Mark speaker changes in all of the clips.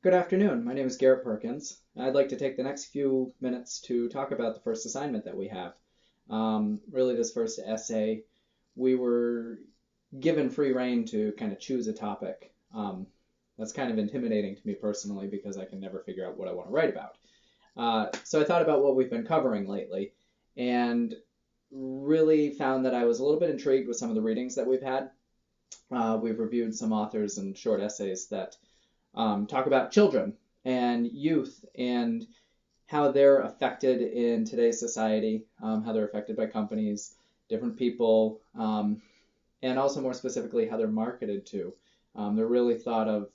Speaker 1: Good afternoon. My name is Garrett Perkins. I'd like to take the next few minutes to talk about the first assignment that we have. Really, this first essay, we were given free rein to kind of choose a topic. That's kind of intimidating to me personally because I can never figure out what I want to write about. So I thought about what we've been covering lately and really found that I was a little bit intrigued with some of the readings that we've had. We've reviewed some authors and short essays that talk about children and youth and how they're affected in today's society, how they're affected by companies, different people, and also more specifically how they're marketed to. They're really thought of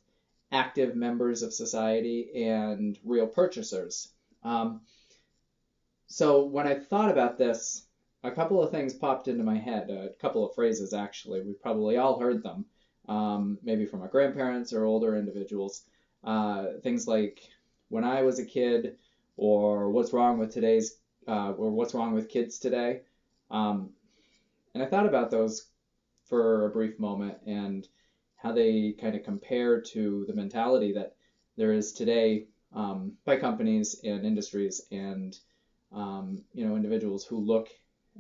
Speaker 1: active members of society and real purchasers. So when I thought about this, a couple of things popped into my head, a couple of phrases actually. We've probably all heard them, maybe from our grandparents or older individuals. Things like when I was a kid, or what's wrong with what's wrong with kids today. And I thought about those for a brief moment and how they kind of compare to the mentality that there is today by companies and industries and individuals who look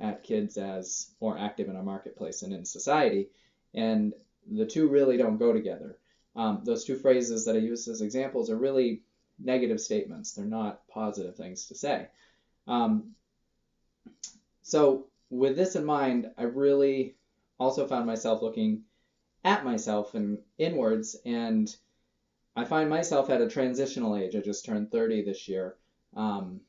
Speaker 1: at kids as more active in our marketplace and in society, and the two really don't go together. Those two phrases that I used as examples are really negative statements. They're not positive things to say. So with this in mind, I really also found myself looking at myself and inwards, and I find myself at a transitional age. I just turned 30 this year. I'm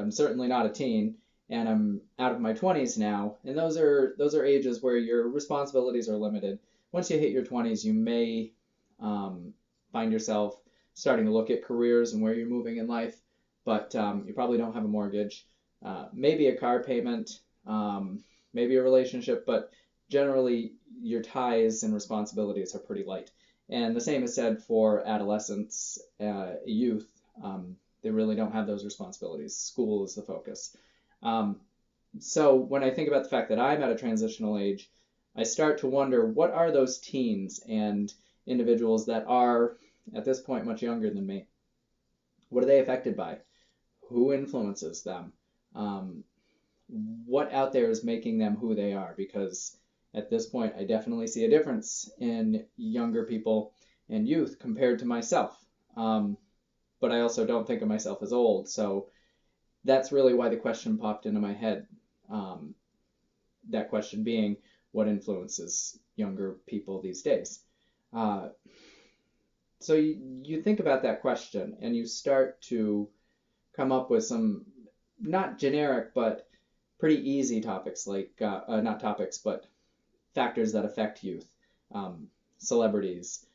Speaker 1: certainly not a teen, and I'm out of my 20s now, and those are ages where your responsibilities are limited. Once you hit your 20s, you may find yourself starting to look at careers and where you're moving in life, but you probably don't have a mortgage, maybe a car payment, maybe a relationship, but generally your ties and responsibilities are pretty light. And the same is said for adolescents, youth. They really don't have those responsibilities. School is the focus. So when I think about the fact that I'm at a transitional age, I start to wonder, what are those teens and individuals that are at this point much younger than me? What are they affected by? Who influences them? What out there is making them who they are? Because at this point, I definitely see a difference in younger people and youth compared to myself. But I also don't think of myself as old. So that's really why the question popped into my head. That question being, what influences younger people these days? So you think about that question and you start to come up with some not generic but pretty easy topics, like not topics but factors that affect youth. Celebrities,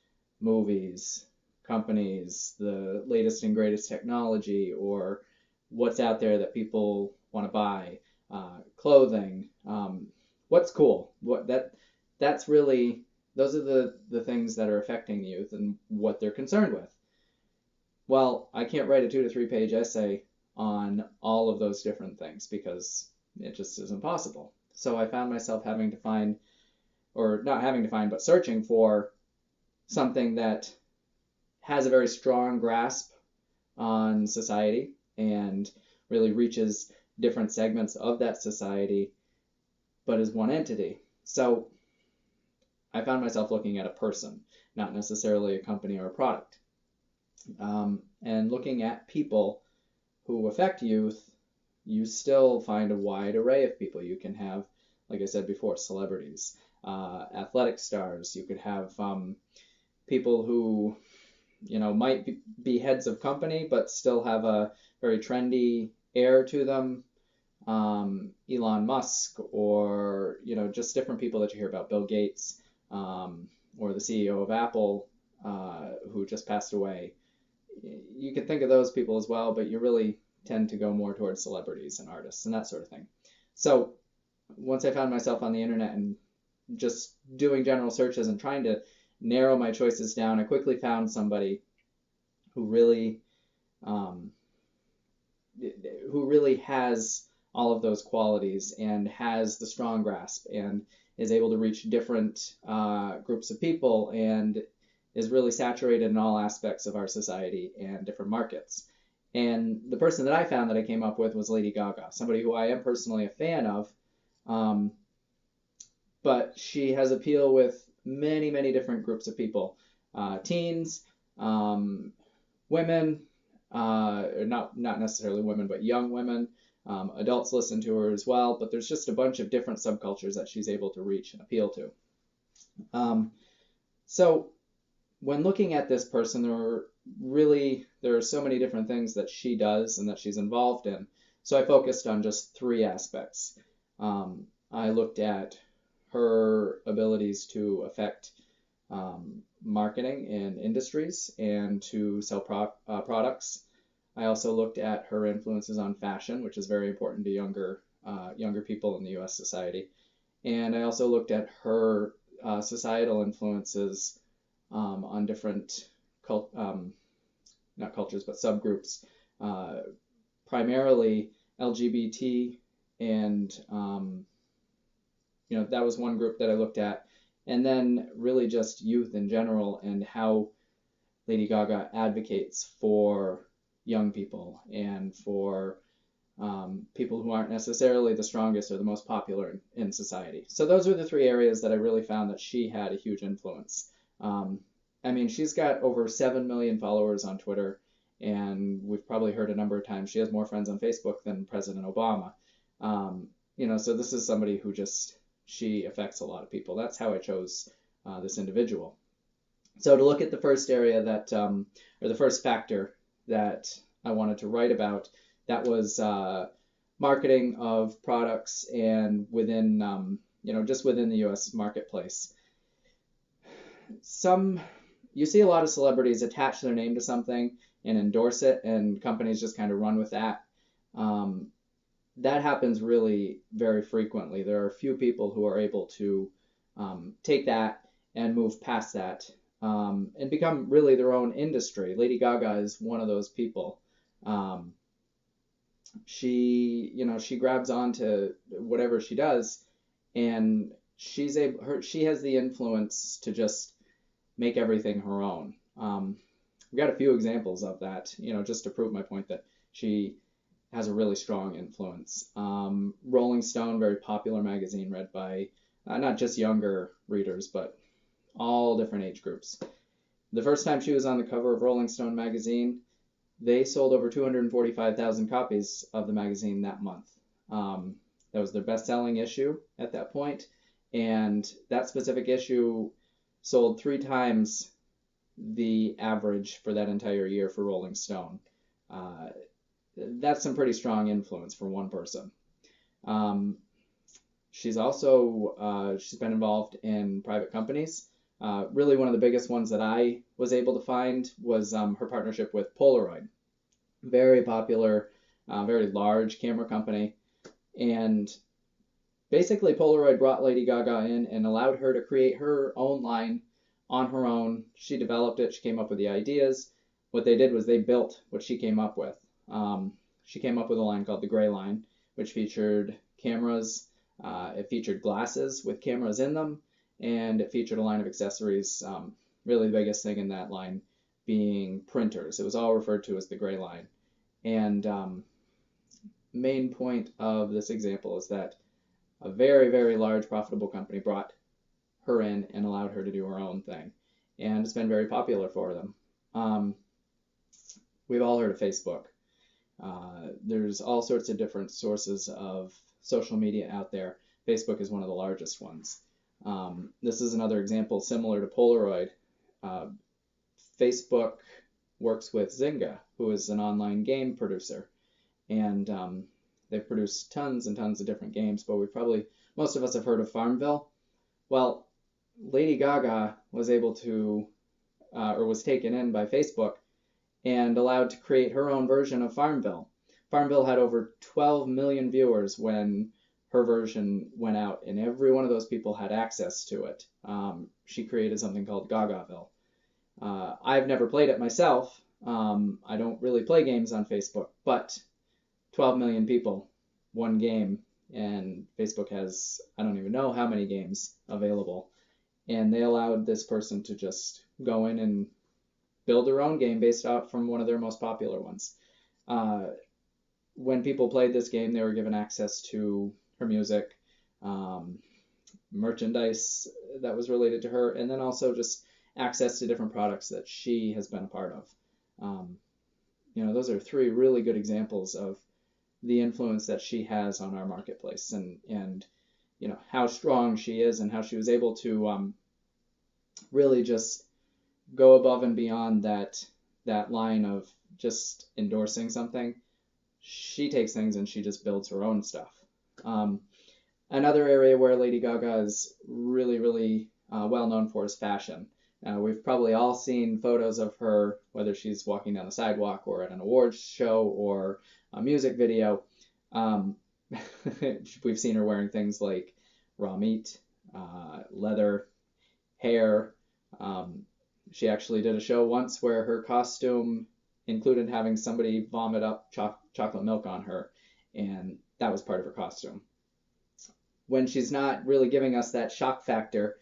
Speaker 1: movies, companies, the latest and greatest technology, or what's out there that people want to buy, clothing, what's cool. That's really, those are the things that are affecting the youth and what they're concerned with. Well, I can't write a 2 to 3 page essay on all of those different things because it just isn't possible. So I found myself having to find, or not having to find, but searching for something that has a very strong grasp on society and really reaches different segments of that society, but is one entity. So I found myself looking at a person, not necessarily a company or a product. And looking at people who affect youth, you still find a wide array of people. You can have, like I said before, celebrities, athletic stars. You could have people who, might be heads of company, but still have a very trendy air to them. Elon Musk, or, just different people that you hear about, Bill Gates, or the CEO of Apple, who just passed away. You can think of those people as well, but you really tend to go more towards celebrities and artists and that sort of thing. So once I found myself on the internet and just doing general searches and trying to narrow my choices down, I quickly found somebody who really has all of those qualities and has the strong grasp and is able to reach different groups of people and is really saturated in all aspects of our society and different markets. And the person that I found that I came up with was Lady Gaga, somebody who I am personally a fan of, um, but she has appeal with many, many different groups of people, teens, women, not necessarily women, but young women. Adults listen to her as well, but there's just a bunch of different subcultures that she's able to reach and appeal to. So when looking at this person, there are so many different things that she does and that she's involved in. So I focused on just three aspects. I looked at her abilities to affect marketing in industries and to sell products. I also looked at her influences on fashion, which is very important to younger people in the U.S. society. And I also looked at her societal influences on different not cultures, but subgroups, primarily LGBT, and that was one group that I looked at, and then really just youth in general and how Lady Gaga advocates for young people and for people who aren't necessarily the strongest or the most popular in society. So those are the three areas that I really found that she had a huge influence. I mean, she's got over 7 million followers on Twitter, and we've probably heard a number of times she has more friends on Facebook than President Obama. So this is somebody who she affects a lot of people. That's how I chose this individual. So to look at the first area or the first factor that I wanted to write about, that was marketing of products and within, just within the U.S. marketplace. You see a lot of celebrities attach their name to something and endorse it, and companies just kind of run with that. That happens really very frequently. There are a few people who are able to take that and move past that and become really their own industry. Lady Gaga is one of those people. She grabs onto whatever she does, and she has the influence to just make everything her own. I've got a few examples of that, just to prove my point that she has a really strong influence. Rolling Stone, very popular magazine read by not just younger readers, but all different age groups. The first time she was on the cover of Rolling Stone magazine, they sold over 245,000 copies of the magazine that month. That was their best-selling issue at that point, and that specific issue sold 3 times the average for that entire year for Rolling Stone. That's some pretty strong influence for one person. She's been involved in private companies. Really one of the biggest ones that I was able to find was her partnership with Polaroid. Very popular, very large camera company. And basically Polaroid brought Lady Gaga in and allowed her to create her own line on her own. She developed it. She came up with the ideas. What they did was they built what she came up with. She came up with a line called the Gray Line, which featured cameras. It featured glasses with cameras in them, and it featured a line of accessories. Really the biggest thing in that line being printers. It was all referred to as the Gray Line. And main point of this example is that a very, very large profitable company brought her in and allowed her to do her own thing. And it's been very popular for them. We've all heard of Facebook. There's all sorts of different sources of social media out there. Facebook is one of the largest ones. This is another example similar to Polaroid. Facebook works with Zynga, who is an online game producer. And they've produced tons and tons of different games, but most of us have heard of Farmville. Well, Lady Gaga was able to, or was taken in by Facebook and allowed to create her own version of Farmville. Farmville had over 12 million viewers when her version went out, and every one of those people had access to it. She created something called Gagaville. I've never played it myself. I don't really play games on Facebook, but 12 million people, one game, and Facebook has, I don't even know how many games available. And they allowed this person to just go in and build their own game based out from one of their most popular ones. When people played this game, they were given access to her music, merchandise that was related to her, and then also just access to different products that she has been a part of. Those are three really good examples of the influence that she has on our marketplace, and how strong she is, and how she was able to really just go above and beyond that line of just endorsing something. She takes things and she just builds her own stuff. Another area where Lady Gaga is really, really well known for is fashion. We've probably all seen photos of her, whether she's walking down the sidewalk or at an awards show or a music video. We've seen her wearing things like raw meat, leather, hair. She actually did a show once where her costume included having somebody vomit up chocolate milk on her, and that was part of her costume. When she's not really giving us that shock factor,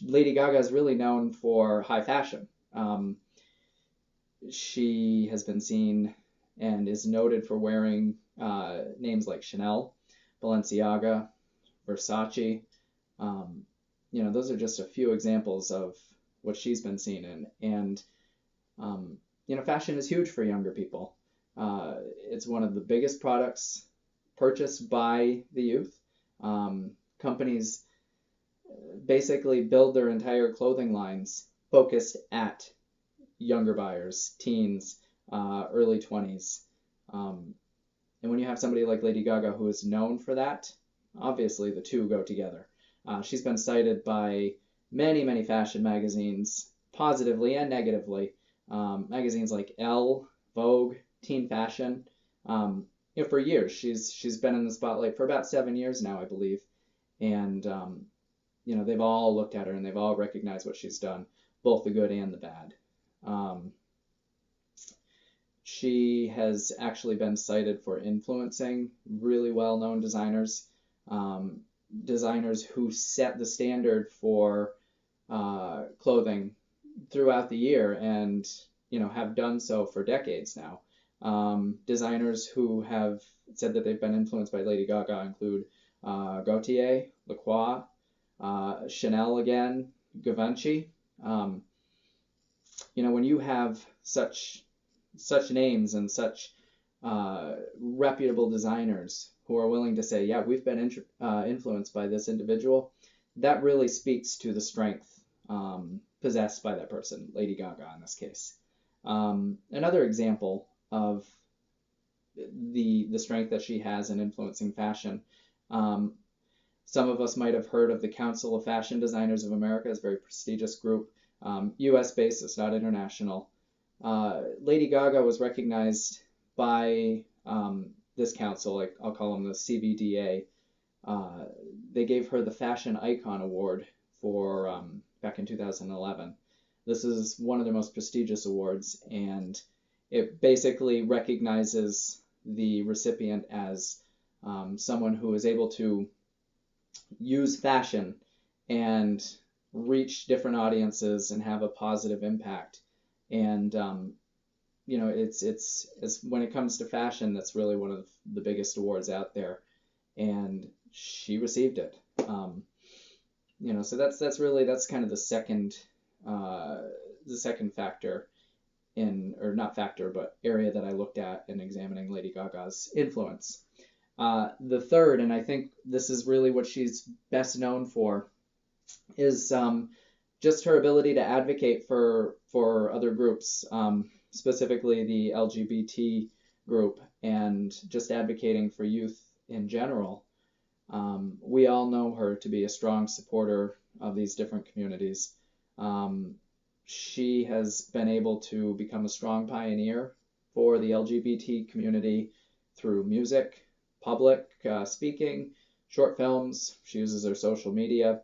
Speaker 1: Lady Gaga is really known for high fashion. She has been seen and is noted for wearing names like Chanel, Balenciaga, Versace. Those are just a few examples of what she's been seen in. And, fashion is huge for younger people. It's one of the biggest products purchased by the youth. Companies basically build their entire clothing lines focused at younger buyers, teens, early 20s. And when you have somebody like Lady Gaga who is known for that, obviously the two go together. She's been cited by many, many fashion magazines, positively and negatively. Magazines like Elle, Vogue, Teen Fashion. For years, she's been in the spotlight for about 7 years now, I believe. And they've all looked at her and they've all recognized what she's done, both the good and the bad. She has actually been cited for influencing really well-known designers, designers who set the standard for clothing throughout the year and have done so for decades now. Designers who have said that they've been influenced by Lady Gaga include Gaultier, Lacroix, Chanel again, Givenchy. When you have such names and such reputable designers who are willing to say, yeah, we've been influenced by this individual, that really speaks to the strength possessed by that person, Lady Gaga in this case. Another example of the strength that she has in influencing fashion. Some of us might have heard of the Council of Fashion Designers of America. It's a very prestigious group, U.S. based, it's not international. Lady Gaga was recognized by this council, like I'll call them the CVDA. They gave her the Fashion Icon Award for back in 2011. This is one of their most prestigious awards, and it basically recognizes the recipient as someone who is able to use fashion and reach different audiences and have a positive impact. And it's when it comes to fashion, that's really one of the biggest awards out there, and she received it. So that's kind of the second factor or not factor, but area that I looked at in examining Lady Gaga's influence. The third, and I think this is really what she's best known for, is just her ability to advocate for other groups, specifically the LGBT group, and just advocating for youth in general. We all know her to be a strong supporter of these different communities. She has been able to become a strong pioneer for the LGBT community through music, public speaking, short films. She uses her social media.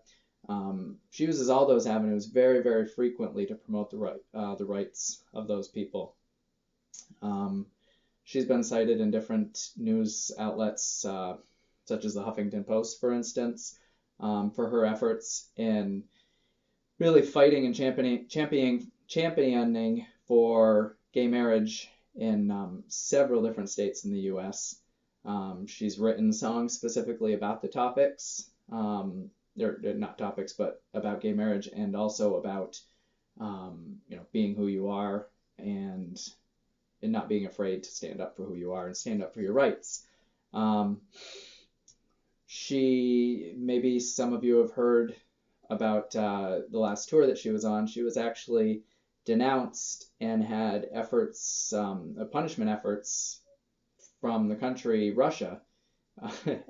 Speaker 1: She uses all those avenues very, very frequently to promote the rights of those people. She's been cited in different news outlets, such as the Huffington Post, for instance, for her efforts in really fighting and championing for gay marriage in several different states in the U.S. She's written songs specifically about the topics, or not topics, but about gay marriage, and also about being who you are, and not being afraid to stand up for who you are and stand up for your rights. Maybe some of you have heard about the last tour that she was on. She was actually denounced and had efforts, punishment efforts from the country Russia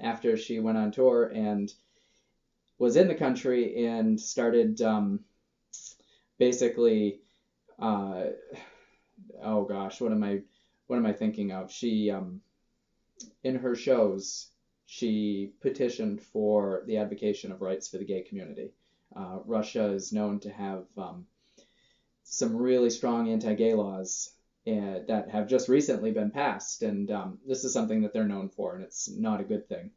Speaker 1: after she went on tour and was in the country and started basically, oh gosh, what am I thinking of? She in her shows, she petitioned for the advocacy of rights for the gay community. Russia is known to have some really strong anti-gay laws that have just recently been passed, and this is something that they're known for, and it's not a good thing.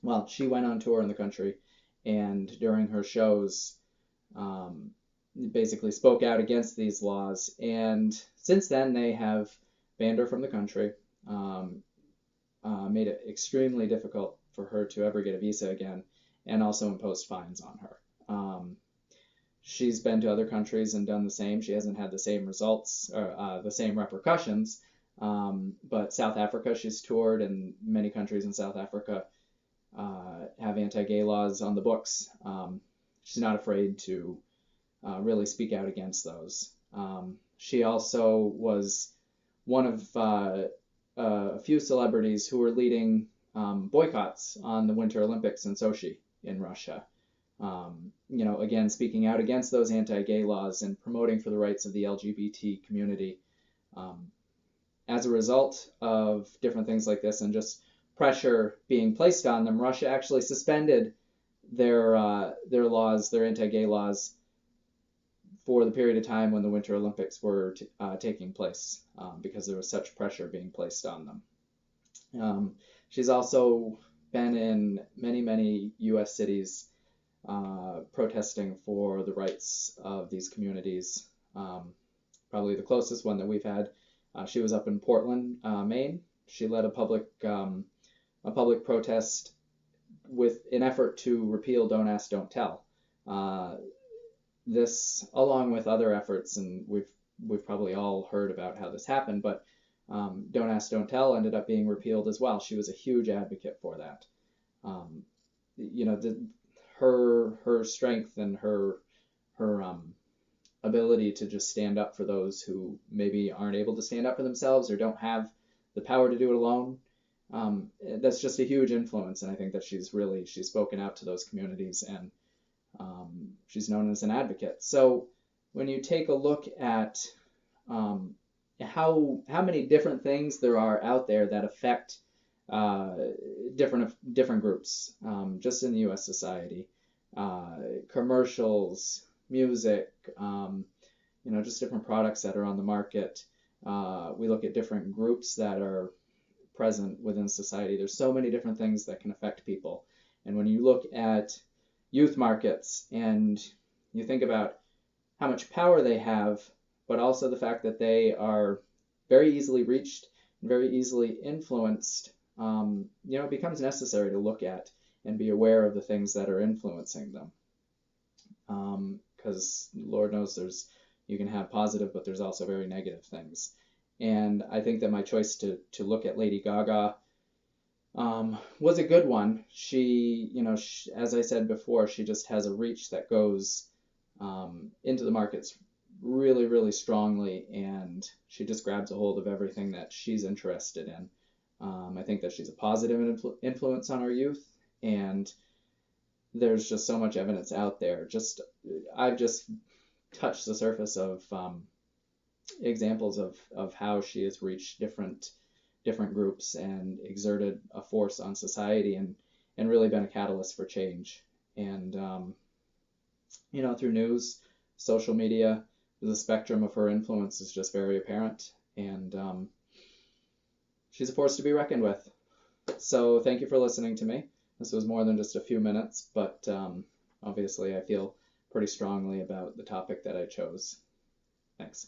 Speaker 1: Well, she went on tour in the country, and during her shows, basically spoke out against these laws, and since then they have banned her from the country, made it extremely difficult for her to ever get a visa again, and also imposed fines on her. She's been to other countries and done the same. She hasn't had the same results or the same repercussions, but South Africa, she's toured, and many countries in South Africa have anti-gay laws on the books. She's not afraid to really speak out against those. She also was one of a few celebrities who were leading boycotts on the Winter Olympics in Sochi in Russia. Again, speaking out against those anti-gay laws and promoting for the rights of the LGBT community. As a result of different things like this and just pressure being placed on them, Russia actually suspended their laws, their anti-gay laws, for the period of time when the Winter Olympics were taking place, because there was such pressure being placed on them. She's also been in many, many U.S. cities protesting for the rights of these communities. Probably the closest one that we've had, she was up in Portland, Maine. She led a public protest with an effort to repeal Don't Ask, Don't Tell. This, along with other efforts, and we've probably all heard about how this happened, but Don't Ask, Don't Tell ended up being repealed as well. She was a huge advocate for that. Her strength and her ability to just stand up for those who maybe aren't able to stand up for themselves or don't have the power to do it alone. That's just a huge influence, and I think that she's spoken out to those communities, and she's known as an advocate. So when you take a look at how many different things there are out there that affect different groups, just in the U.S. society, commercials, music, just different products that are on the market. We look at different groups that are present within society. There's so many different things that can affect people. And when you look at youth markets and you think about how much power they have, but also the fact that they are very easily reached and very easily influenced, it becomes necessary to look at and be aware of the things that are influencing them. Because Lord knows you can have positive, but there's also very negative things. And I think that my choice to look at Lady Gaga was a good one. She, as I said before, she just has a reach that goes into the markets really, really strongly, and she just grabs a hold of everything that she's interested in. I think that she's a positive influence on our youth, and there's just so much evidence out there. I've just touched the surface of examples of how she has reached different groups and exerted a force on society and really been a catalyst for change. And through news, social media, the spectrum of her influence is just very apparent, and she's a force to be reckoned with. So thank you for listening to me. This was more than just a few minutes, but obviously I feel pretty strongly about the topic that I chose. Thanks.